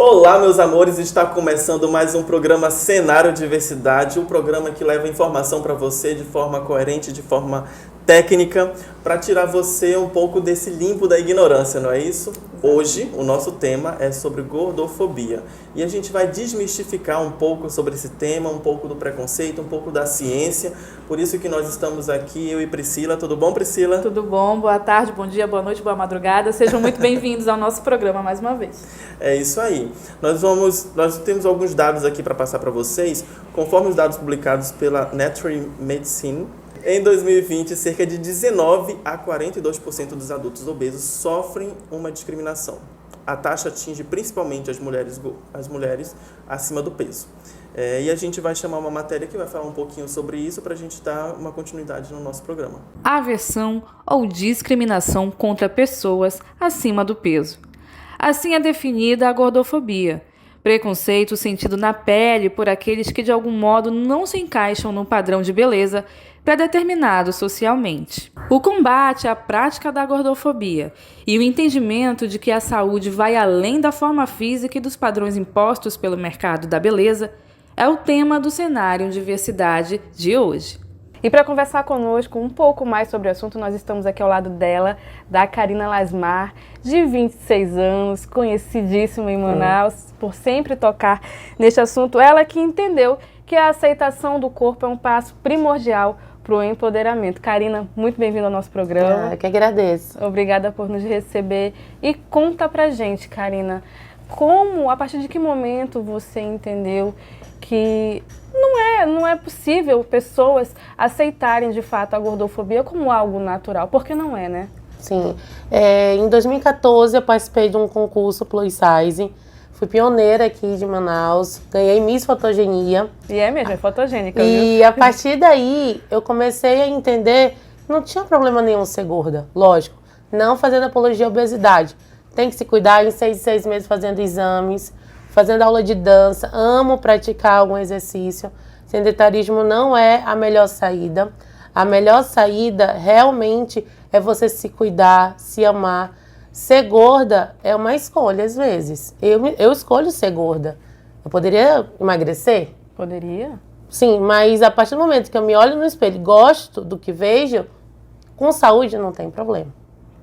Olá, meus amores, está começando mais um programa Cenário Diversidade, um programa que leva informação para você de forma coerente, de forma técnica, para tirar você um pouco desse limbo da ignorância, não é isso? Hoje, o nosso tema é sobre gordofobia e a gente vai desmistificar um pouco sobre esse tema, um pouco do preconceito, um pouco da ciência. Por isso que nós estamos aqui, eu e Priscila. Tudo bom, Priscila? Tudo bom, boa tarde, bom dia, boa noite, boa madrugada. Sejam muito bem-vindos ao nosso programa mais uma vez. É isso aí. Nós temos alguns dados aqui para passar para vocês. Conforme os dados publicados pela Nature Medicine, em 2020, cerca de 19 a 42% dos adultos obesos sofrem uma discriminação. A taxa atinge principalmente as mulheres acima do peso. E a gente vai chamar uma matéria que vai falar um pouquinho sobre isso para a gente dar uma continuidade no nosso programa. Aversão ou discriminação contra pessoas acima do peso. Assim é definida a gordofobia. Preconceito sentido na pele por aqueles que de algum modo não se encaixam no padrão de beleza predeterminado socialmente. O combate à prática da gordofobia e o entendimento de que a saúde vai além da forma física e dos padrões impostos pelo mercado da beleza é o tema do Cenário Diversidade de hoje. E para conversar conosco um pouco mais sobre o assunto, nós estamos aqui ao lado dela, da Karina Lasmar, de 26 anos, conhecidíssima em Manaus, por sempre tocar neste assunto. Ela que entendeu que a aceitação do corpo é um passo primordial para o empoderamento. Karina, muito bem-vinda ao nosso programa. Eu que agradeço. Obrigada por nos receber. E conta pra gente, Karina, a partir de que momento você entendeu que não é possível pessoas aceitarem de fato a gordofobia como algo natural? Porque não é, né? Sim. Em 2014 eu participei de um concurso plus size. Fui pioneira aqui de Manaus, ganhei Miss Fotogenia. E é mesmo, é fotogênica, E viu? a partir daí, eu comecei a entender que não tinha problema nenhum ser gorda, lógico. Não fazendo apologia à obesidade. Tem que se cuidar em 6 meses fazendo exames, fazendo aula de dança. Amo praticar algum exercício. Sedentarismo não é a melhor saída. A melhor saída realmente é você se cuidar, se amar. Ser gorda é uma escolha, às vezes. Eu escolho ser gorda. Eu poderia emagrecer? Poderia? Sim, mas a partir do momento que eu me olho no espelho e gosto do que vejo, com saúde não tem problema.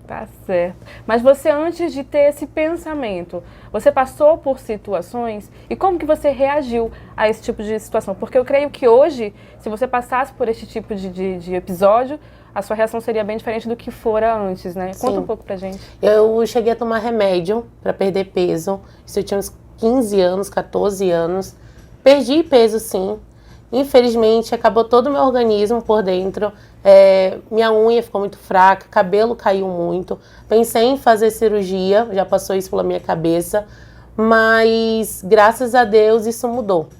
Tá certo. Mas você, antes de ter esse pensamento, você passou por situações e como que você reagiu a esse tipo de situação? Porque eu creio que hoje, se você passasse por esse tipo de episódio, a sua reação seria bem diferente do que fora antes, né? Conta um pouco pra gente. Eu cheguei a tomar remédio para perder peso. Isso eu tinha uns 15 anos, 14 anos. Perdi peso, sim. Infelizmente, acabou todo o meu organismo por dentro. Minha unha ficou muito fraca, cabelo caiu muito. Pensei em fazer cirurgia, já passou isso pela minha cabeça. Mas, graças a Deus, isso mudou.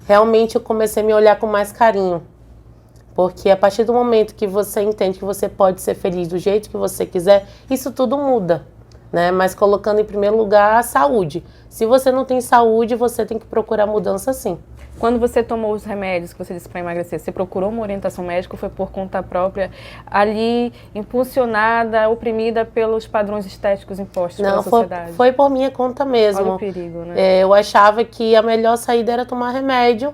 Realmente, eu comecei a me olhar com mais carinho. Porque a partir do momento que você entende que você pode ser feliz do jeito que você quiser, isso tudo muda, né? Mas colocando em primeiro lugar a saúde. Se você não tem saúde, você tem que procurar mudança sim. Quando você tomou os remédios que você disse para emagrecer, você procurou uma orientação médica ou foi por conta própria, ali impulsionada, oprimida pelos padrões estéticos impostos pela sociedade? Não, foi por minha conta mesmo. Olha o perigo, né? Eu achava que a melhor saída era tomar remédio.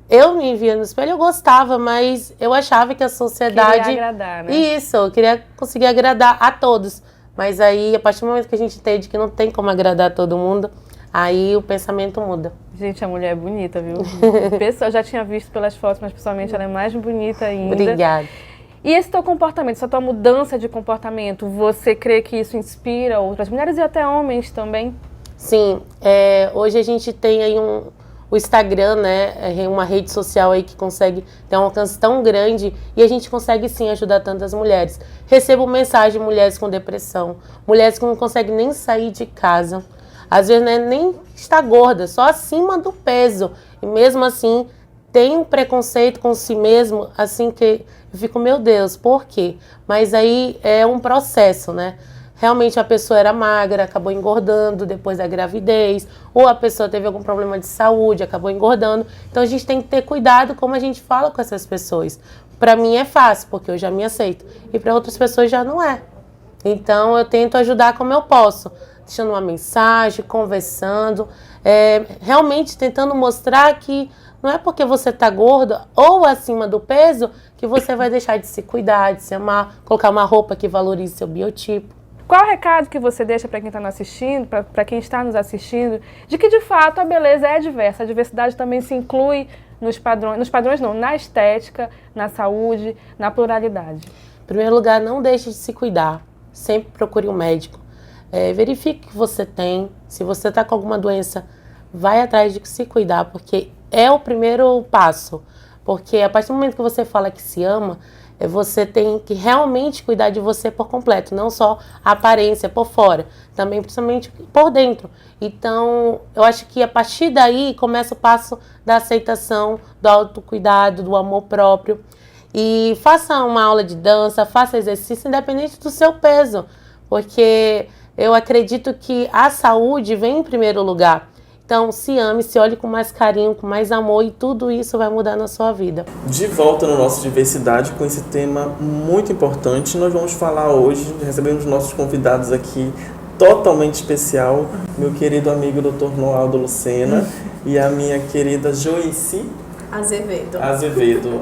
Eu me via no espelho, eu gostava, mas eu achava que a sociedade... Queria agradar, né? Isso, eu queria conseguir agradar a todos. Mas aí, a partir do momento que a gente entende que não tem como agradar todo mundo, aí o pensamento muda. Gente, a mulher é bonita, viu? Eu já tinha visto pelas fotos, mas pessoalmente ela é mais bonita ainda. Obrigada. E esse teu comportamento, essa tua mudança de comportamento, você crê que isso inspira outras mulheres e até homens também? Sim, hoje a gente tem aí o Instagram, né, é uma rede social aí que consegue ter um alcance tão grande e a gente consegue sim ajudar tantas mulheres. Recebo mensagem de mulheres com depressão, mulheres que não conseguem nem sair de casa, às vezes né, nem está gorda, só acima do peso e mesmo assim tem um preconceito com si mesmo, assim que eu fico, meu Deus, por quê? Mas aí é um processo, né? Realmente a pessoa era magra, acabou engordando depois da gravidez, ou a pessoa teve algum problema de saúde, acabou engordando. Então a gente tem que ter cuidado como a gente fala com essas pessoas. Para mim é fácil, porque eu já me aceito, e para outras pessoas já não é. Então eu tento ajudar como eu posso. deixando uma mensagem, conversando, realmente tentando mostrar que não é porque você está gorda ou acima do peso que você vai deixar de se cuidar, de se amar, colocar uma roupa que valorize seu biotipo. Qual o recado que você deixa para quem está nos assistindo, para quem está nos assistindo, de que de fato a beleza é diversa, a diversidade também se inclui nos padrões não, na estética, na saúde, na pluralidade? Em primeiro lugar, não deixe de se cuidar, sempre procure um médico. Verifique o que você tem, se você está com alguma doença, vai atrás de se cuidar, porque é o primeiro passo. Porque a partir do momento que você fala que se ama, você tem que realmente cuidar de você por completo, não só a aparência por fora, também principalmente por dentro. Então, eu acho que a partir daí começa o passo da aceitação, do autocuidado, do amor próprio. E faça uma aula de dança, faça exercício independente do seu peso, porque eu acredito que a saúde vem em primeiro lugar. Então, se ame, se olhe com mais carinho, com mais amor e tudo isso vai mudar na sua vida. De volta no nosso Diversidade com esse tema muito importante, nós vamos falar hoje, recebemos nossos convidados aqui totalmente especial, meu querido amigo Dr. Noaldo Lucena e a minha querida Joyce Azevedo,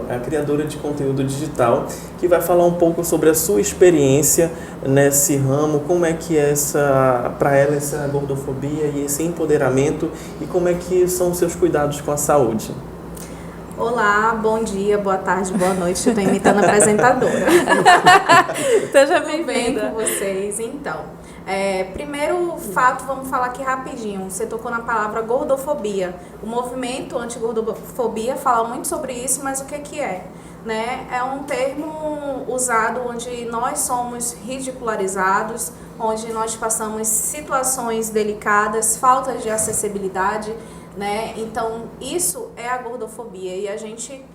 a criadora de conteúdo digital, que vai falar um pouco sobre a sua experiência nesse ramo, como é que é para ela essa gordofobia e esse empoderamento e como é que são os seus cuidados com a saúde. Olá, bom dia, boa tarde, boa noite. Eu estou imitando a apresentadora. Seja bem com vocês. Então, primeiro fato, vamos falar aqui rapidinho. Você tocou na palavra gordofobia. O movimento anti-gordofobia fala muito sobre isso, mas o que é? Né? É um termo usado onde nós somos ridicularizados, onde nós passamos situações delicadas, faltas de acessibilidade, né? Então, isso é a gordofobia e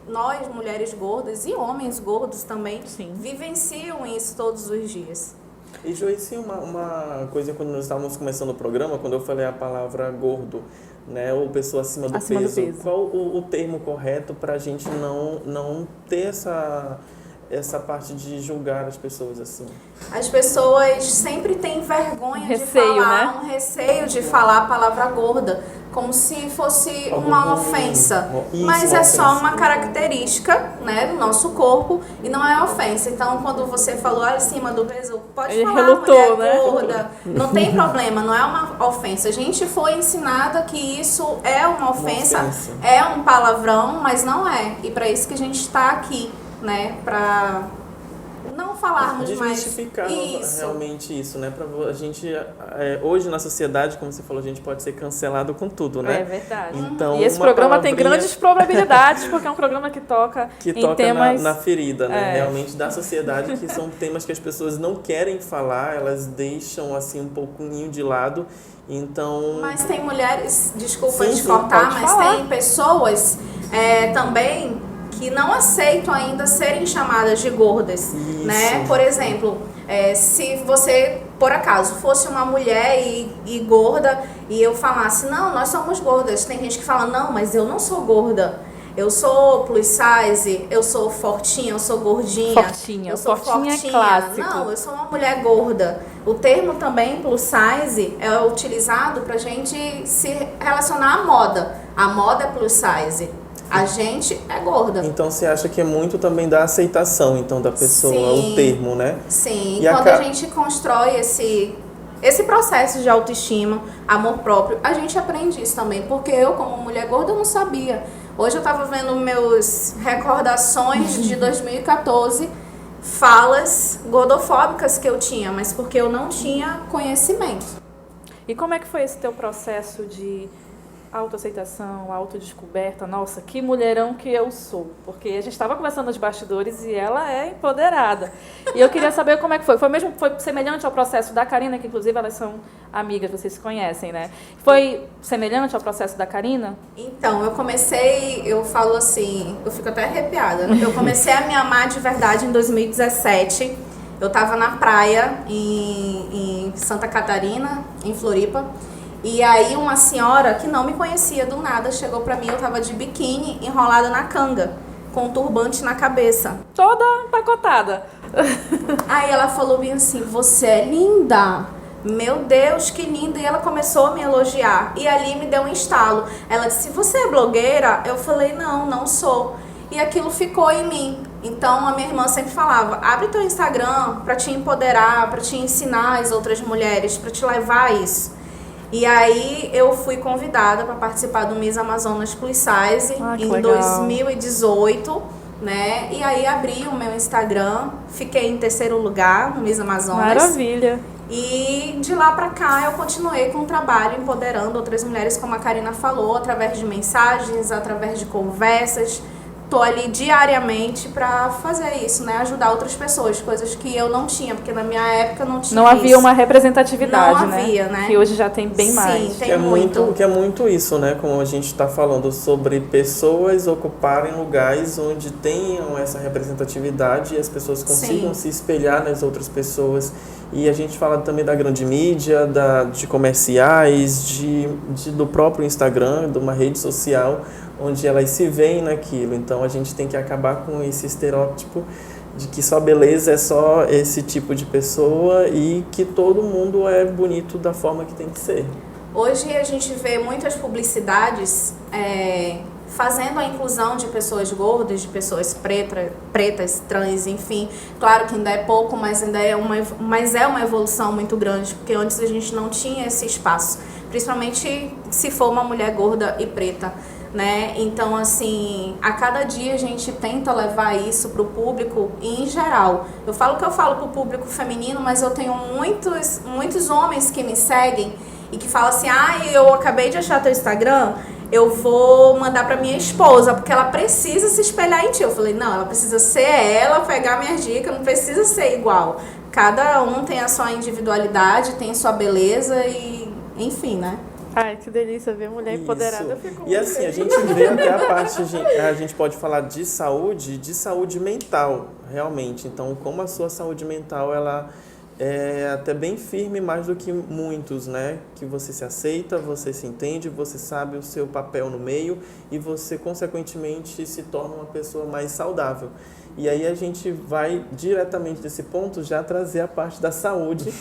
nós mulheres gordas e homens gordos também, sim, vivenciam isso todos os dias. E Joyce, uma coisa, quando nós estávamos começando o programa, quando eu falei a palavra gordo, né, ou pessoa acima do peso, qual o termo correto para a gente não ter essa parte de julgar as pessoas assim? As pessoas sempre têm vergonha de falar, né? Um receio de falar a palavra gorda, como se fosse uma ofensa. Mas é só uma característica, né, do nosso corpo e não é ofensa. Então, quando você falou acima do peso, pode falar mulher, né? Gorda, não tem problema, não é uma ofensa. A gente foi ensinada que isso é uma ofensa, é um palavrão, mas não é. E para isso que a gente está aqui, né, para não falarmos mais realmente isso, né, para a gente hoje na sociedade, como você falou, a gente pode ser cancelado com tudo, né? É verdade. Então, e esse programa tem grandes probabilidades, porque é um programa que toca em temas na ferida, né? Realmente da sociedade, que são temas que as pessoas não querem falar, elas deixam assim um pouquinho de lado. Então, mas tem mulheres, desculpa te cortar, mas tem pessoas também que não aceitam ainda serem chamadas de gordas, né? Por exemplo, se você, por acaso, fosse uma mulher e gorda e eu falasse, não, nós somos gordas. Tem gente que fala, não, mas eu não sou gorda. Eu sou plus size, eu sou fortinha, eu sou gordinha. Fortinha, eu sou fortinha. É clássico. Não, eu sou uma mulher gorda. O termo também plus size é utilizado pra gente se relacionar à moda. A moda é plus size. A gente é gorda. Então você acha que é muito também da aceitação, então, da pessoa, sim, o termo, né? Sim, e quando a gente constrói esse processo de autoestima, amor próprio, a gente aprende isso também, porque eu, como mulher gorda, eu não sabia. Hoje eu estava vendo meus recordações de 2014, falas gordofóbicas que eu tinha, mas porque eu não tinha conhecimento. E como é que foi esse teu processo de autoaceitação, autodescoberta? Nossa, que mulherão que eu sou. Porque a gente estava conversando nos bastidores e ela é empoderada. E eu queria saber como é que foi. Foi semelhante ao processo da Karina, que inclusive elas são amigas, vocês se conhecem, né? Foi semelhante ao processo da Karina? Então, eu falo assim, eu fico até arrepiada. Eu comecei a me amar de verdade em 2017. Eu estava na praia em Santa Catarina, em Floripa. E aí uma senhora que não me conhecia do nada chegou pra mim, eu tava de biquíni, enrolada na canga, com um turbante na cabeça. Toda empacotada. Aí ela falou bem assim, você é linda. meu Deus, que lindo, e ela começou a me elogiar, e ali me deu um estalo. Ela disse, você é blogueira? Eu falei, não sou. E aquilo ficou em mim. Então a minha irmã sempre falava, abre teu Instagram para te empoderar, para te ensinar as outras mulheres, para te levar a isso. E aí eu fui convidada para participar do Miss Amazonas Plus Size em legal. 2018, né? E aí abri o meu Instagram, fiquei em 3º lugar no Miss Amazonas. Maravilha. E de lá pra cá eu continuei com o trabalho empoderando outras mulheres, como a Karina falou, através de mensagens, através de conversas. Tô ali diariamente pra fazer isso, né? Ajudar outras pessoas, coisas que eu não tinha, porque na minha época não tinha. Não havia uma representatividade, não havia, né? Que hoje já tem bem Sim, mais. tem Que é muito. que é muito isso, né? Como a gente está falando sobre pessoas ocuparem lugares onde tenham essa representatividade e as pessoas consigam se espelhar nas outras pessoas. E a gente fala também da grande mídia, de comerciais, do próprio Instagram, de uma rede social, onde elas se veem naquilo. Então a gente tem que acabar com esse estereótipo de que só beleza é só esse tipo de pessoa e que todo mundo é bonito da forma que tem que ser. Hoje a gente vê muitas publicidades fazendo a inclusão de pessoas gordas, de pessoas pretas, trans, enfim. Claro que ainda é pouco, mas ainda é uma evolução muito grande, porque antes a gente não tinha esse espaço, principalmente se for uma mulher gorda e preta, né? Então, assim, a cada dia a gente tenta levar isso para o público e em geral. Eu falo que eu falo para o público feminino, mas eu tenho muitos homens que me seguem e que falam assim, eu acabei de achar teu Instagram, eu vou mandar para minha esposa, porque ela precisa se espelhar em ti. Eu falei, não, ela precisa ser ela, pegar minhas dicas, não precisa ser igual. Cada um tem a sua individualidade, tem a sua beleza e, enfim, né? Ai, que delícia ver mulher empoderada. E assim, a gente vê até a parte, a gente pode falar de saúde mental, realmente. Então, como a sua saúde mental, ela é até bem firme, mais do que muitos, né? Que você se aceita, você se entende, você sabe o seu papel no meio e você, consequentemente, se torna uma pessoa mais saudável. E aí a gente vai diretamente desse ponto já trazer a parte da saúde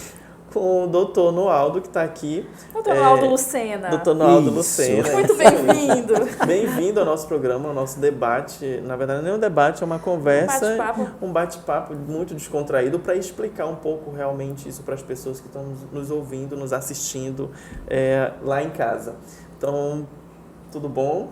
com o doutor Noaldo, que está aqui. Doutor Noaldo Lucena. Doutor Noaldo Lucena. Muito bem-vindo. Bem-vindo ao nosso programa, ao nosso debate. Na verdade, não é um debate, é uma conversa. Um bate-papo muito descontraído para explicar um pouco realmente isso para as pessoas que estão nos ouvindo, nos assistindo lá em casa. Então, tudo bom?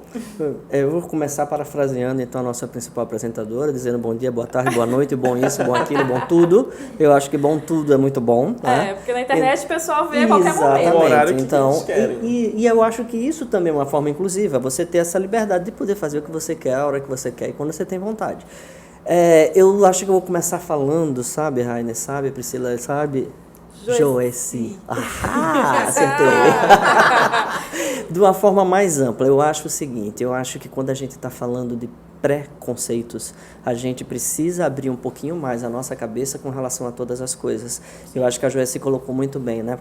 Eu vou começar parafraseando então a nossa principal apresentadora, dizendo bom dia, boa tarde, boa noite, bom isso, bom aquilo, bom tudo. Eu acho que bom tudo é muito bom. Né? Porque na internet o pessoal vê a qualquer momento. O horário que então, eles querem. E eu acho que isso também é uma forma inclusiva, você ter essa liberdade de poder fazer o que você quer, a hora que você quer e quando você tem vontade. Eu acho que eu vou começar falando, sabe, Rainer, sabe, Priscila, sabe... Joessi. Acertei. De uma forma mais ampla, eu acho o seguinte, eu acho que quando a gente está falando de pré-conceitos, a gente precisa abrir um pouquinho mais a nossa cabeça com relação a todas as coisas. Eu acho que a Joessi colocou muito bem, né?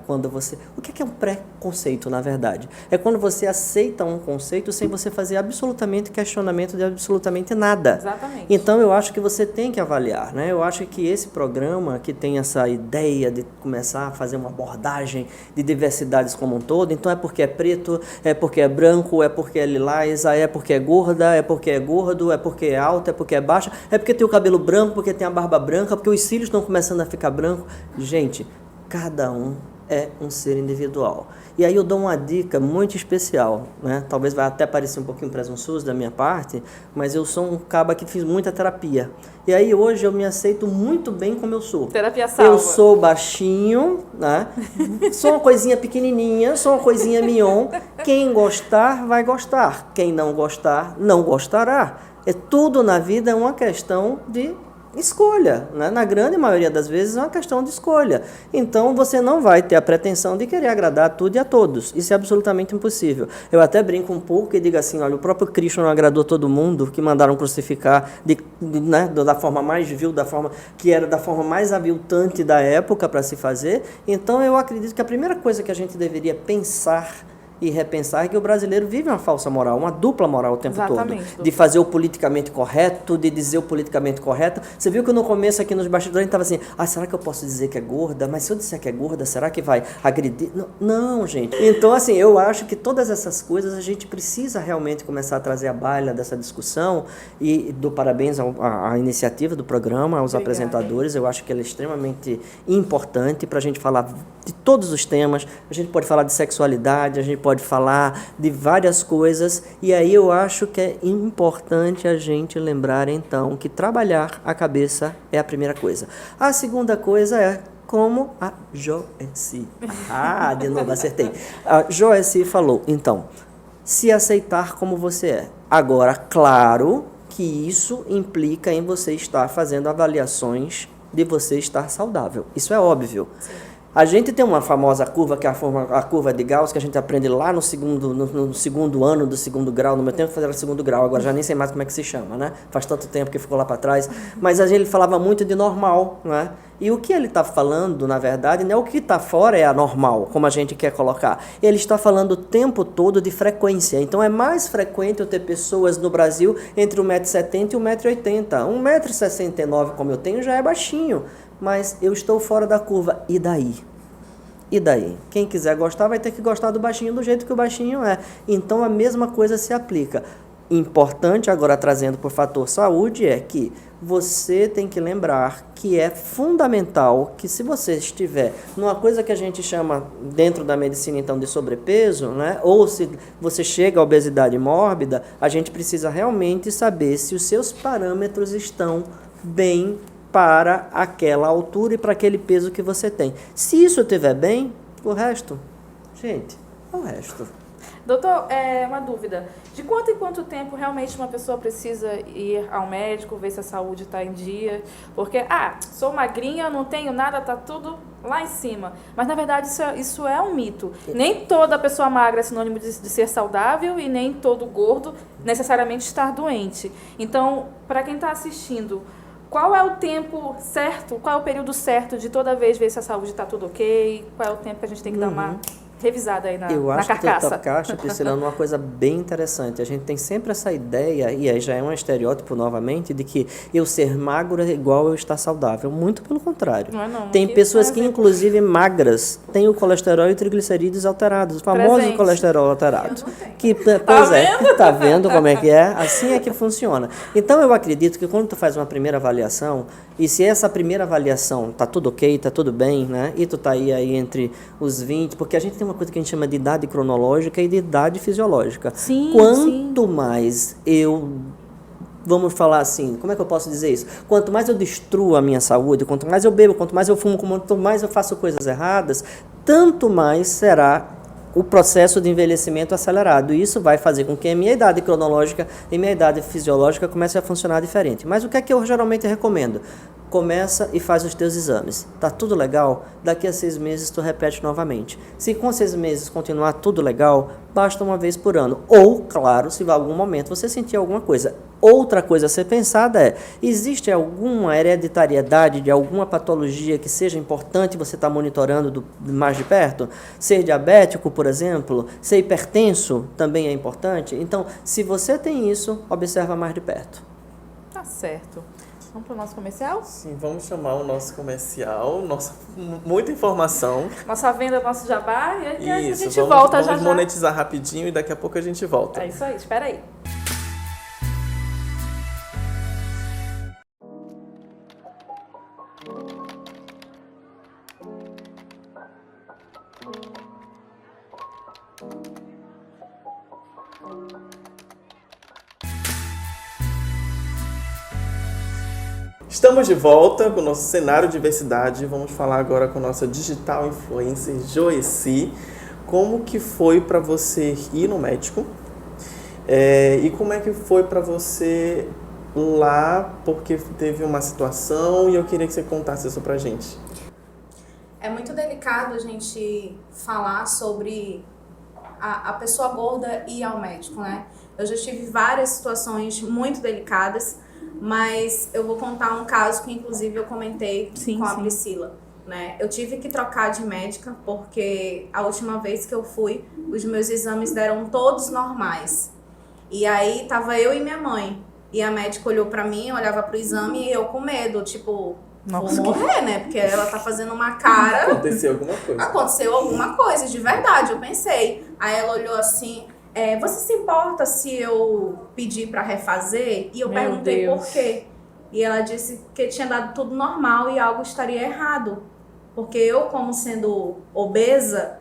O que é um pré-conceito, na verdade? É quando você aceita um conceito sem você fazer absolutamente questionamento de absolutamente nada. Exatamente. Então, eu acho que você tem que avaliar, né? Eu acho que esse programa, que tem essa ideia de começar a fazer uma abordagem de diversidades como um todo, então é porque é preto, é porque é branco, é porque é lilás, é porque é gorda, é porque é gordo, é porque é alta, é porque é baixa, é porque tem o cabelo branco, porque tem a barba branca, porque os cílios estão começando a ficar brancos. Gente, cada um é um ser individual. E aí eu dou uma dica muito especial, né? Talvez vai até parecer um pouquinho presunçoso da minha parte, mas eu sou um caba que fiz muita terapia. E aí hoje eu me aceito muito bem como eu sou. Terapia salva. Eu sou baixinho, né? Sou uma coisinha pequenininha, sou uma coisinha mignon. Quem gostar, vai gostar. Quem não gostar, não gostará. Tudo na vida é uma questão de escolha, né? Na grande maioria das vezes é uma questão de escolha. Então você não vai ter a pretensão de querer agradar a tudo e a todos. Isso é absolutamente impossível. Eu até brinco um pouco e digo assim, olha, o próprio Cristo não agradou todo mundo, que mandaram crucificar né, da forma mais vil, da forma que era da forma mais aviltante da época para se fazer. Então eu acredito que a primeira coisa que a gente deveria pensar e repensar que o brasileiro vive uma falsa moral, uma dupla moral o tempo Exatamente, todo. doutor. De fazer o politicamente correto, de dizer o politicamente correto. Você viu que no começo aqui nos bastidores a gente estava assim, será que eu posso dizer que é gorda? Mas se eu disser que é gorda, será que vai agredir? Não, gente. Então, assim, eu acho que todas essas coisas a gente precisa realmente começar a trazer à baila dessa discussão e dou parabéns à iniciativa do programa, aos apresentadores. Eu acho que ela é extremamente importante para a gente falar de todos os temas. A gente pode falar de sexualidade, a gente pode falar de várias coisas, e aí eu acho que é importante a gente lembrar, então, que trabalhar a cabeça é a primeira coisa. A segunda coisa é como a Joyce. De novo, acertei. A Joyce falou, então, se aceitar como você é. Agora, claro que isso implica em você estar fazendo avaliações de você estar saudável. Isso é óbvio. Sim. A gente tem uma famosa curva, que é a curva de Gauss, que a gente aprende lá no segundo ano do segundo grau. No meu tempo fazia segundo grau, agora já nem sei mais como é que se chama, né? Faz tanto tempo que ficou lá para trás. Mas ele falava muito de normal, né? E o que ele está falando, na verdade, não é o que está fora é anormal, como a gente quer colocar. Ele está falando o tempo todo de frequência. Então é mais frequente eu ter pessoas no Brasil entre 1,70 m e 1,80 m. 1,69 m como eu tenho já é baixinho. Mas eu estou fora da curva. E daí? E daí? Quem quiser gostar vai ter que gostar do baixinho do jeito que o baixinho é. Então a mesma coisa se aplica. Importante, agora trazendo por fator saúde, é que você tem que lembrar que é fundamental que se você estiver numa coisa que a gente chama dentro da medicina então de sobrepeso, né, ou se você chega à obesidade mórbida, a gente precisa realmente saber se os seus parâmetros estão bem para aquela altura e para aquele peso que você tem. Se isso estiver bem, o resto, gente, o resto. Doutor, uma dúvida. De quanto em quanto tempo realmente uma pessoa precisa ir ao médico, ver se a saúde está em dia? Porque, sou magrinha, não tenho nada, tá tudo lá em cima. Mas, na verdade, isso é um mito. Nem toda pessoa magra é sinônimo de ser saudável e nem todo gordo necessariamente estar doente. Então, para quem está assistindo, qual é o tempo certo, qual é o período certo de toda vez ver se a saúde está tudo ok? Qual é o tempo que a gente tem que dar uma revisada aí na carcaça? Eu acho que tu tocaste, Priscila, numa coisa bem interessante. A gente tem sempre essa ideia, e aí já é um estereótipo novamente, de que eu ser magro é igual eu estar saudável. Muito pelo contrário. Não, tem pessoas que, inclusive, magras, têm o colesterol e triglicerídeos alterados. O famoso colesterol alterado. Tá vendo como é que é? Assim é que funciona. Então, eu acredito que quando tu faz uma primeira avaliação, e se essa primeira avaliação tá tudo ok, tá tudo bem, né? E tu tá aí entre os 20, porque a gente tem uma coisa que a gente chama de idade cronológica e de idade fisiológica. Quanto mais vamos falar assim, como é que eu posso dizer isso? Quanto mais eu destruo a minha saúde, quanto mais eu bebo, quanto mais eu fumo, quanto mais eu faço coisas erradas, tanto mais será o processo de envelhecimento acelerado. E isso vai fazer com que a minha idade cronológica e minha idade fisiológica comece a funcionar diferente. Mas o que é que eu geralmente recomendo? Começa e faz os teus exames. Tá tudo legal? Daqui a 6 meses tu repete novamente. Se com 6 meses continuar tudo legal, basta uma vez por ano. Ou, claro, se em algum momento você sentir alguma coisa. Outra coisa a ser pensada é, existe alguma hereditariedade de alguma patologia que seja importante você estar monitorando mais de perto? Ser diabético, por exemplo, ser hipertenso também é importante. Então, se você tem isso, observa mais de perto. Tá certo. Vamos para o nosso comercial? Sim, vamos chamar o nosso comercial. Muita informação. Nossa venda, nosso jabá. E a gente volta volta já. Vamos monetizar rapidinho e daqui a pouco a gente volta. É isso aí, espera aí. Estamos de volta com o nosso cenário de diversidade. Vamos falar agora com a nossa digital influencer Joyce. Como que foi para você ir no médico? E como é que foi para você lá, porque teve uma situação e eu queria que você contasse isso pra gente. É muito delicado a gente falar sobre a pessoa gorda ir ao médico, né? Eu já tive várias situações muito delicadas, mas eu vou contar um caso que inclusive eu comentei com a Priscila. né? Eu tive que trocar de médica porque a última vez que eu fui, os meus exames deram todos normais. E aí tava eu e minha mãe. E a médica olhou pra mim, olhava pro exame e eu com medo, tipo, Nossa, vou morrer, né? Porque ela tá fazendo uma cara... Aconteceu alguma coisa. Aconteceu alguma coisa, de verdade, eu pensei. Aí ela olhou assim, você se importa se eu pedir pra refazer? E eu Meu perguntei Deus. por quê. E ela disse que tinha dado tudo normal e algo estaria errado. Porque eu, como sendo obesa,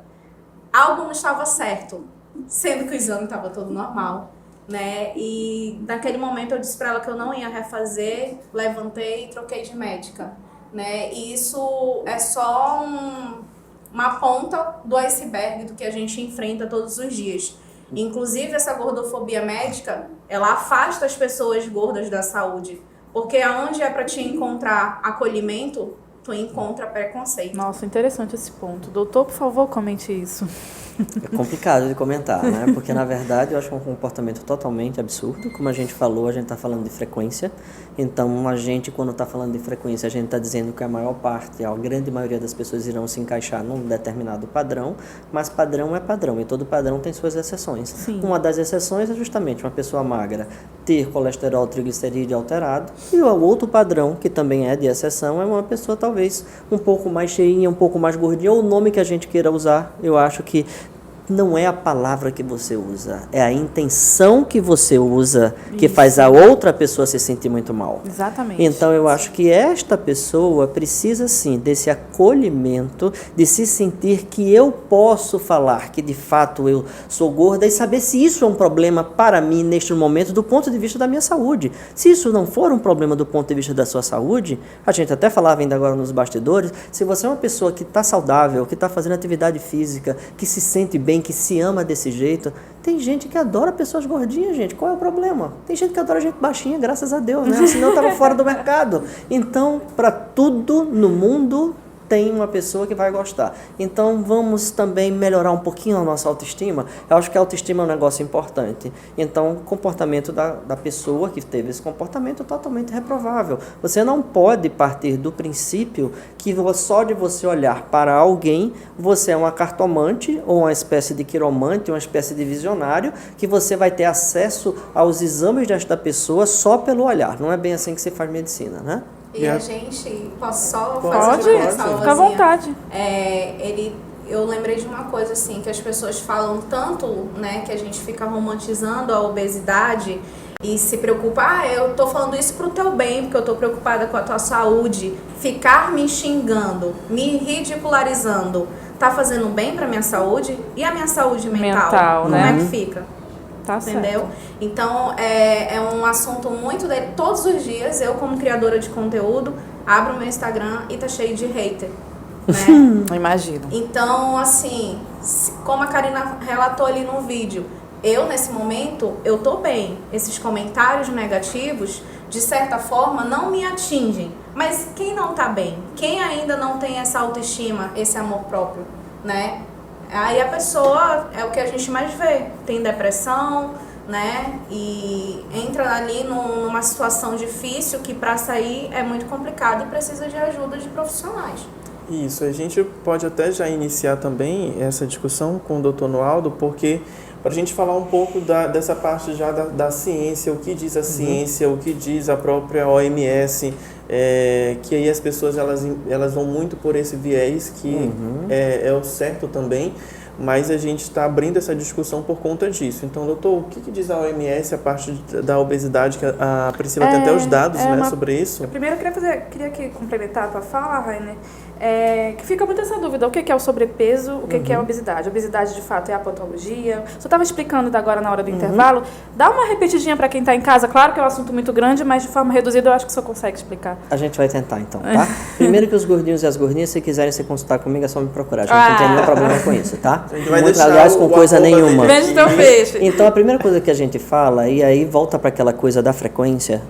algo não estava certo. Sendo que o exame estava todo normal, né? E naquele momento eu disse pra ela que eu não ia refazer, levantei e troquei de médica, né? E isso é só uma ponta do iceberg do que a gente enfrenta todos os dias. Inclusive, essa gordofobia médica, ela afasta as pessoas gordas da saúde. Porque aonde é para te encontrar acolhimento, tu encontra preconceito. Nossa, interessante esse ponto. Doutor, por favor, comente isso. É complicado de comentar, né? Porque, na verdade, eu acho que é um comportamento totalmente absurdo. Como a gente falou, a gente está falando de frequência. Então, a gente, quando está falando de frequência, a gente está dizendo que a maior parte, a grande maioria das pessoas irão se encaixar num determinado padrão, mas padrão é padrão, e todo padrão tem suas exceções. Sim. Uma das exceções é justamente uma pessoa magra ter colesterol triglicerídeo alterado, e o outro padrão, que também é de exceção, é uma pessoa talvez um pouco mais cheinha, um pouco mais gordinha, ou o nome que a gente queira usar. Eu acho que não é a palavra que você usa, é a intenção que você usa que faz a outra pessoa se sentir muito mal. Exatamente. Então eu acho que esta pessoa precisa sim desse acolhimento, de se sentir que eu posso falar que de fato eu sou gorda e saber se isso é um problema para mim neste momento do ponto de vista da minha saúde. Se isso não for um problema do ponto de vista da sua saúde, a gente até falava ainda agora nos bastidores, se você é uma pessoa que está saudável, que está fazendo atividade física, que se sente bem, que se ama desse jeito. Tem gente que adora pessoas gordinhas, gente. Qual é o problema? Tem gente que adora gente baixinha, graças a Deus, né? Senão estava fora do mercado. Então, para tudo no mundo tem uma pessoa que vai gostar. Então, vamos também melhorar um pouquinho a nossa autoestima. Eu acho que a autoestima é um negócio importante. Então, o comportamento da pessoa que teve esse comportamento é totalmente reprovável. Você não pode partir do princípio que só de você olhar para alguém, você é uma cartomante ou uma espécie de quiromante, uma espécie de visionário, que você vai ter acesso aos exames desta pessoa só pelo olhar. Não é bem assim que se faz medicina, né? E a gente, posso só Pode, fazer uma ressalvazinha? fica à vontade. Eu lembrei de uma coisa assim, que as pessoas falam tanto, né, que a gente fica romantizando a obesidade e se preocupa, eu tô falando isso pro teu bem, porque eu tô preocupada com a tua saúde. Ficar me xingando, me ridicularizando, tá fazendo bem pra minha saúde? E a minha saúde mental? Como né? é que fica? Tá Entendeu? certo. Então, é um assunto muito dele. Todos os dias, eu como criadora de conteúdo, abro o meu Instagram e tá cheio de hater, né? Imagino. Então, assim, como a Karina relatou ali no vídeo, eu, nesse momento, eu tô bem. Esses comentários negativos, de certa forma, não me atingem. Mas quem não tá bem? Quem ainda não tem essa autoestima, esse amor próprio, né? Aí a pessoa, é o que a gente mais vê, tem depressão, né? E entra ali numa situação difícil que para sair é muito complicado e precisa de ajuda de profissionais. Isso, a gente pode até já iniciar também essa discussão com o Dr. Noaldo, porque para a gente falar um pouco dessa parte já da ciência, o que diz a ciência, o que diz a própria OMS, que aí as pessoas elas vão muito por esse viés que é o certo também, mas a gente está abrindo essa discussão por conta disso. Então, doutor, o que diz a OMS, a parte da obesidade, que a Priscila tem até os dados sobre isso? Primeiro, eu queria aqui complementar a tua fala, Rainer, que fica muito essa dúvida, o que é o sobrepeso, o que é a obesidade? A obesidade, de fato, é a patologia? Você estava explicando agora na hora do intervalo, dá uma repetidinha para quem está em casa, claro que é um assunto muito grande, mas de forma reduzida eu acho que você consegue explicar. A gente vai tentar então, tá? Primeiro que os gordinhos e as gordinhas, se quiserem se consultar comigo, é só me procurar, a gente não tem nenhum problema com isso, tá? A gente vai Muito, deixar aliás, com coisa nenhuma. Vende teu peixe. Então, a primeira coisa que a gente fala, e aí volta para aquela coisa da frequência,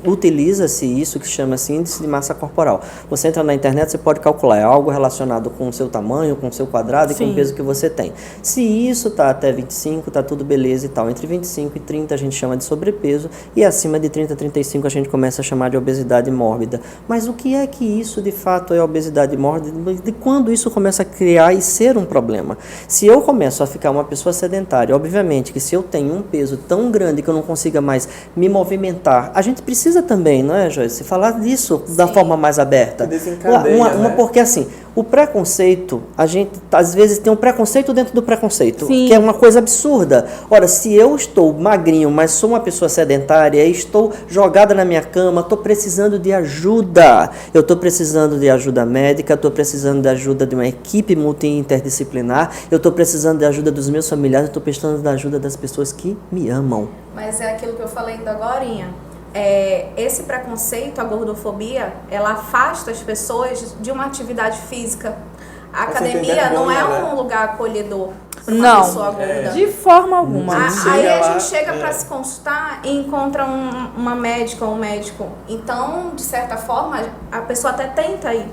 utiliza-se isso que se chama índice de massa corporal. Você entra na internet, você pode pode calcular, é algo relacionado com o seu tamanho, com o seu quadrado e com o peso que você tem. Se isso está até 25, está tudo beleza e tal. Entre 25 e 30 a gente chama de sobrepeso e acima de 30 a 35 a gente começa a chamar de obesidade mórbida. Mas o que é que isso de fato é obesidade mórbida? De quando isso começa a criar e ser um problema? Se eu começo a ficar uma pessoa sedentária, obviamente que se eu tenho um peso tão grande que eu não consiga mais me movimentar, a gente precisa também, não é, Joyce, falar disso da forma mais aberta. Né? Porque assim, o preconceito, a gente às vezes tem um preconceito dentro do preconceito, Sim. que é uma coisa absurda. Ora, se eu estou magrinho, mas sou uma pessoa sedentária, estou jogada na minha cama, estou precisando de ajuda. Eu estou precisando de ajuda médica, estou precisando de ajuda de uma equipe multi-interdisciplinar, eu estou precisando de ajuda dos meus familiares, eu estou precisando da ajuda das pessoas que me amam. Mas é aquilo que eu falei ainda agorinha. Esse preconceito, a gordofobia, ela afasta as pessoas de uma atividade física. A academia não é um lugar acolhedor para uma pessoa gorda. De forma alguma. Aí a gente chega para se consultar e encontra uma médica ou um médico. Então, de certa forma, a pessoa até tenta ir,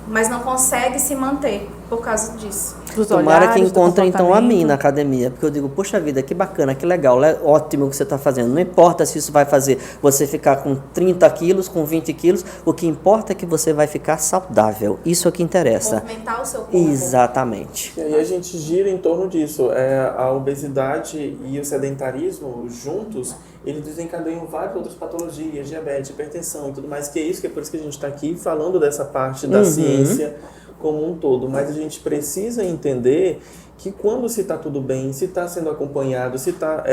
mas não consegue se manter por causa disso. Tomara que encontre então a mim na academia, porque eu digo, poxa vida, que bacana, que legal, ótimo o que você está fazendo. Não importa se isso vai fazer você ficar com 30 quilos, com 20 quilos, o que importa é que você vai ficar saudável. Isso é o que interessa. Movimentar o seu corpo. Exatamente. E aí a gente gira em torno disso. A obesidade e o sedentarismo juntos, eles desencadeiam várias outras patologias, diabetes, hipertensão e tudo mais, que é por isso que a gente está aqui falando dessa parte da ciência como um todo, mas a gente precisa entender que quando se está tudo bem, se está sendo acompanhado, se está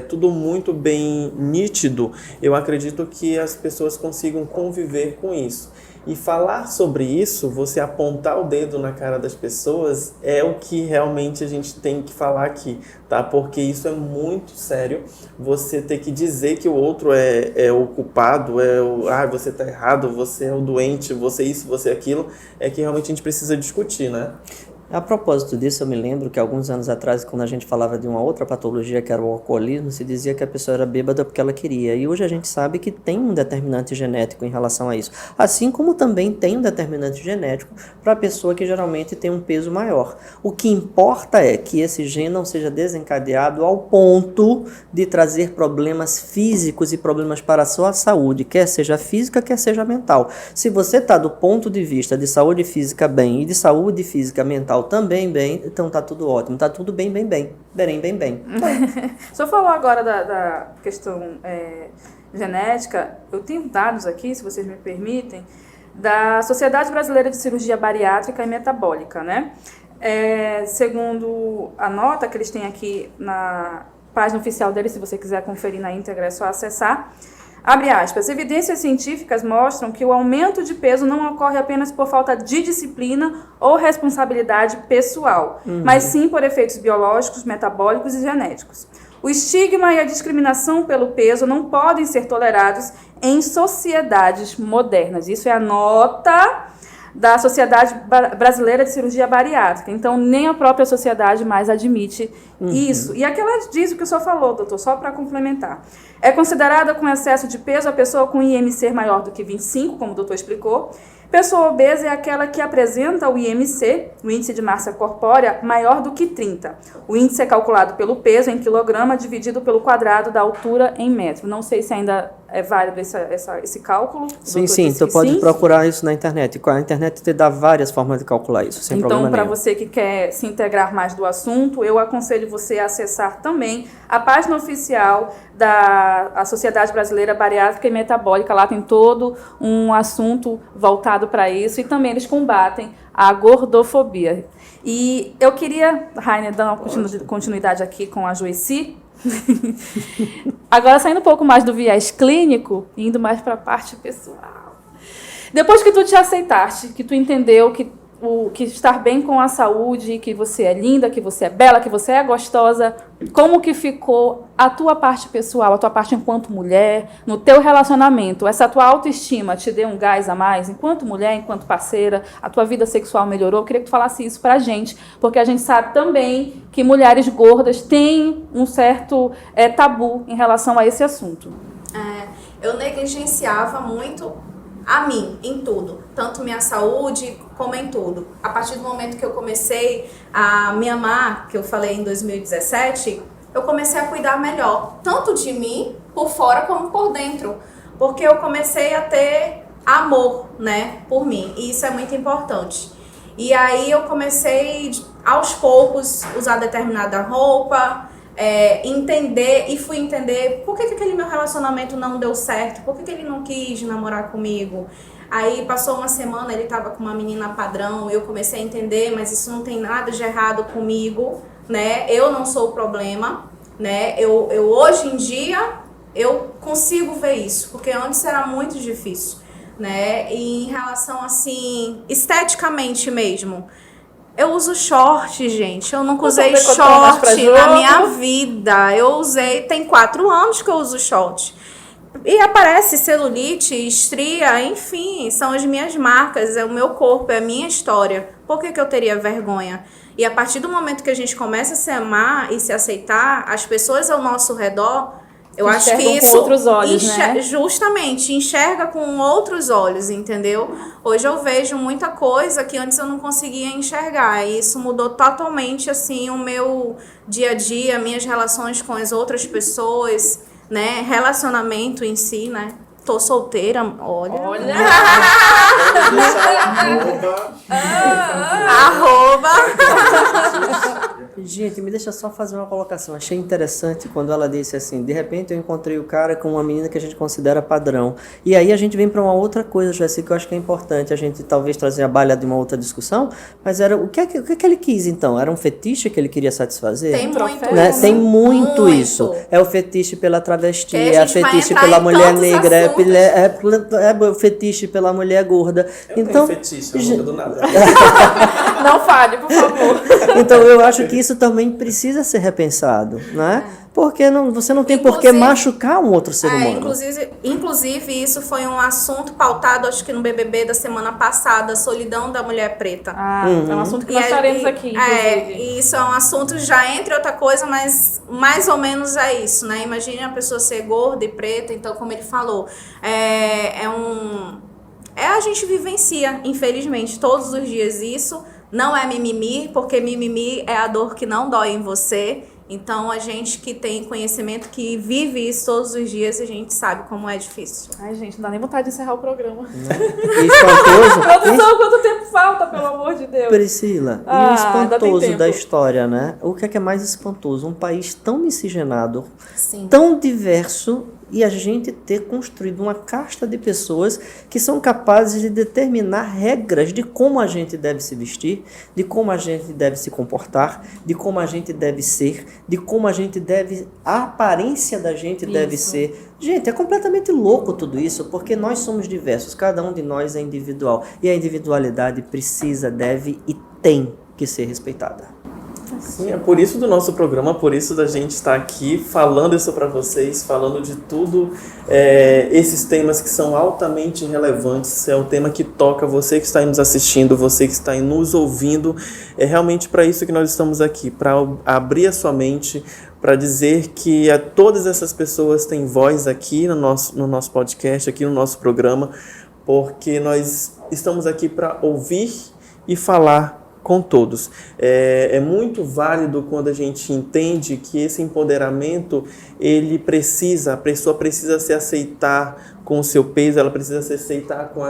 tudo muito bem nítido, eu acredito que as pessoas consigam conviver com isso. E falar sobre isso, você apontar o dedo na cara das pessoas, é o que realmente a gente tem que falar aqui, tá? Porque isso é muito sério, você ter que dizer que o outro é o culpado, você tá errado, você é o doente, você isso, você aquilo, é que realmente a gente precisa discutir, né? A propósito disso, eu me lembro que alguns anos atrás, quando a gente falava de uma outra patologia, que era o alcoolismo, se dizia que a pessoa era bêbada porque ela queria. E hoje a gente sabe que tem um determinante genético em relação a isso. Assim como também tem um determinante genético para a pessoa que geralmente tem um peso maior. O que importa é que esse gene não seja desencadeado ao ponto de trazer problemas físicos e problemas para a sua saúde, quer seja física, quer seja mental. Se você está do ponto de vista de saúde física bem e de saúde física mental também bem, então tá tudo ótimo, tá tudo bem. O senhor falou agora da questão genética. Eu tenho dados aqui, se vocês me permitem, da Sociedade Brasileira de Cirurgia Bariátrica e Metabólica, né? Segundo a nota que eles têm aqui na página oficial deles, se você quiser conferir na íntegra, é só acessar. Abre aspas, evidências científicas mostram que o aumento de peso não ocorre apenas por falta de disciplina ou responsabilidade pessoal, mas sim por efeitos biológicos, metabólicos e genéticos. O estigma e a discriminação pelo peso não podem ser tolerados em sociedades modernas. Isso é a nota da Sociedade Brasileira de Cirurgia Bariátrica. Então, nem a própria sociedade mais admite isso. E aqui ela diz o que o senhor falou, doutor, só para complementar. É considerada com excesso de peso a pessoa com IMC maior do que 25, como o doutor explicou. Pessoa obesa é aquela que apresenta o IMC, o índice de massa corpórea, maior do que 30. O índice é calculado pelo peso em quilograma dividido pelo quadrado da altura em metro. Não sei se ainda é válido esse cálculo. Sim, tu pode procurar isso na internet. A internet te dá várias formas de calcular isso, sem problema nenhum. Então, para você que quer se integrar mais do assunto, eu aconselho você a acessar também a página oficial da Sociedade Brasileira Bariátrica e Metabólica. Lá tem todo um assunto voltado para isso e também eles combatem a gordofobia. E eu queria, Rainer, dar uma continuidade aqui com a Joyci. Agora, saindo um pouco mais do viés clínico e indo mais para a parte pessoal. Depois que tu te aceitaste, que tu entendeu que estar bem com a saúde, que você é linda, que você é bela, que você é gostosa, como que ficou a tua parte pessoal, a tua parte enquanto mulher, no teu relacionamento? Essa tua autoestima te deu um gás a mais enquanto mulher, enquanto parceira? A tua vida sexual melhorou? Eu queria que tu falasse isso pra gente, porque a gente sabe também que mulheres gordas têm um certo tabu em relação a esse assunto. Eu negligenciava muito a mim, em tudo, tanto minha saúde como em tudo. A partir do momento que eu comecei a me amar, que eu falei em 2017, eu comecei a cuidar melhor, tanto de mim, por fora, como por dentro. Porque eu comecei a ter amor, né, por mim, e isso é muito importante. E aí eu comecei, aos poucos, usar determinada roupa, entender, e fui entender por que aquele meu relacionamento não deu certo, por que ele não quis namorar comigo. Aí passou uma semana, ele estava com uma menina padrão, eu comecei a entender, mas isso não tem nada de errado comigo, né? Eu não sou o problema, né? Eu hoje em dia, eu consigo ver isso, porque antes era muito difícil, né? E em relação, assim, esteticamente mesmo, eu uso short, gente. Eu nunca usei short na minha vida. Eu usei, tem 4 anos que eu uso short. E aparece celulite, estria, enfim, são as minhas marcas, é o meu corpo, é a minha história. Por que eu teria vergonha? E a partir do momento que a gente começa a se amar e se aceitar, as pessoas ao nosso redor, eu acho que isso com outros olhos, né? Justamente, enxerga com outros olhos, entendeu? Hoje eu vejo muita coisa que antes eu não conseguia enxergar, e isso mudou totalmente, assim, o meu dia a dia, minhas relações com as outras pessoas, né? Relacionamento em si, né? Tô solteira, olha. Arroba. Gente, me deixa só fazer uma colocação. Achei interessante quando ela disse assim, de repente eu encontrei o cara com uma menina que a gente considera padrão. E aí a gente vem para uma outra coisa, Jéssica, que eu acho que é importante a gente talvez trazer a balha de uma outra discussão, mas era o que ele quis então? Era um fetiche que ele queria satisfazer? Tem muito né? isso. Tem muito isso. É o fetiche pela travesti, a é o fetiche pela mulher negra, é o fetiche pela mulher gorda. Então, tenho fetiche, eu nunca do nada. Não fale, por favor. Então eu acho que isso também precisa ser repensado, né? Porque você não tem por que machucar um outro ser humano. Inclusive, isso foi um assunto pautado, acho que no BBB da semana passada, a solidão da mulher preta. É um assunto que nós faremos aqui, inclusive. E isso é um assunto já entre outra coisa, mas mais ou menos é isso, né? Imagine a pessoa ser gorda e preta, então, como ele falou, a gente vivencia, infelizmente, todos os dias isso. Não é mimimi, porque mimimi é a dor que não dói em você. Então, a gente que tem conhecimento, que vive isso todos os dias, a gente sabe como é difícil. Ai, gente, não dá nem vontade de encerrar o programa. E espantoso. Produção, quanto tempo falta, pelo amor de Deus? Priscila, e o espantoso da história, né? O que é mais espantoso? Um país tão miscigenado, Sim. tão diverso, e a gente ter construído uma casta de pessoas que são capazes de determinar regras de como a gente deve se vestir, de como a gente deve se comportar, de como a gente deve ser, de como a gente deve, a aparência da gente deve ser. Gente, é completamente louco tudo isso, porque nós somos diversos, cada um de nós é individual, e a individualidade precisa, deve e tem que ser respeitada. Sim, é por isso do nosso programa, por isso da gente estar aqui falando isso para vocês, falando de tudo, esses temas que são altamente relevantes. É um tema que toca você que está aí nos assistindo, você que está aí nos ouvindo. É realmente para isso que nós estamos aqui, para abrir a sua mente, para dizer que todas essas pessoas têm voz aqui no nosso podcast, aqui no nosso programa, porque nós estamos aqui para ouvir e falar com todos. É muito válido quando a gente entende que esse empoderamento, a pessoa precisa se aceitar com o seu peso, ela precisa se aceitar com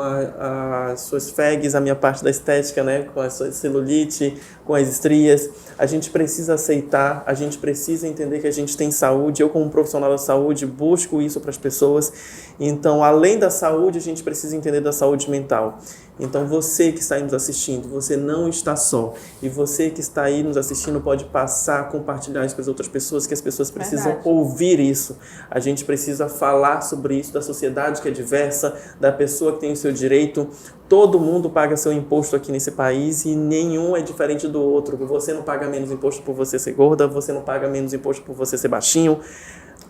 as suas fags, a minha parte da estética, né? Com a sua celulite, com as estrias. A gente precisa aceitar, a gente precisa entender que a gente tem saúde. Eu, como profissional da saúde, busco isso para as pessoas. Então, além da saúde, a gente precisa entender da saúde mental. Então, você que está aí nos assistindo, você não está só. E você que está aí nos assistindo pode passar, compartilhar isso com as outras pessoas, que as pessoas precisam ouvir isso. A gente precisa falar sobre isso, da sociedade que é diversa, da pessoa que tem o seu direito. Todo mundo paga seu imposto aqui nesse país e nenhum é diferente do outro. Você não paga menos imposto por você ser gorda, você não paga menos imposto por você ser baixinho.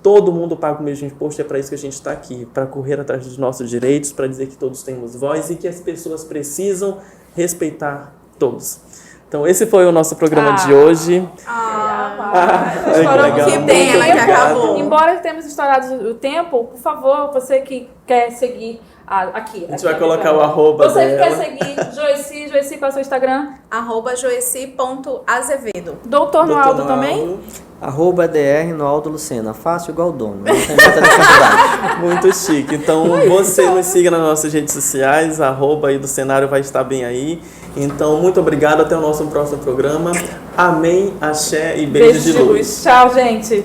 Todo mundo paga o mesmo imposto, é para isso que a gente está aqui, para correr atrás dos nossos direitos, para dizer que todos temos voz e que as pessoas precisam respeitar todos. Então esse foi o nosso programa de hoje. Que legal. Que pena que acabou. Embora tenhamos estourado o tempo, por favor, você que quer seguir aqui. A gente vai colocar o arroba Você que dela. quer seguir Joyci, qual é o seu Instagram? @joeci.azevedo. Doutor Noaldo também? Noaldo. @DR Noaldo Lucena. Fácil igual o dono. Não tem muita dificuldade. Muito chique. Então você nos siga nas nossas redes sociais, @ aí do cenário vai estar bem aí. Então, muito obrigado. Até o nosso próximo programa. Amém, axé e beijo de luz. Tchau, gente.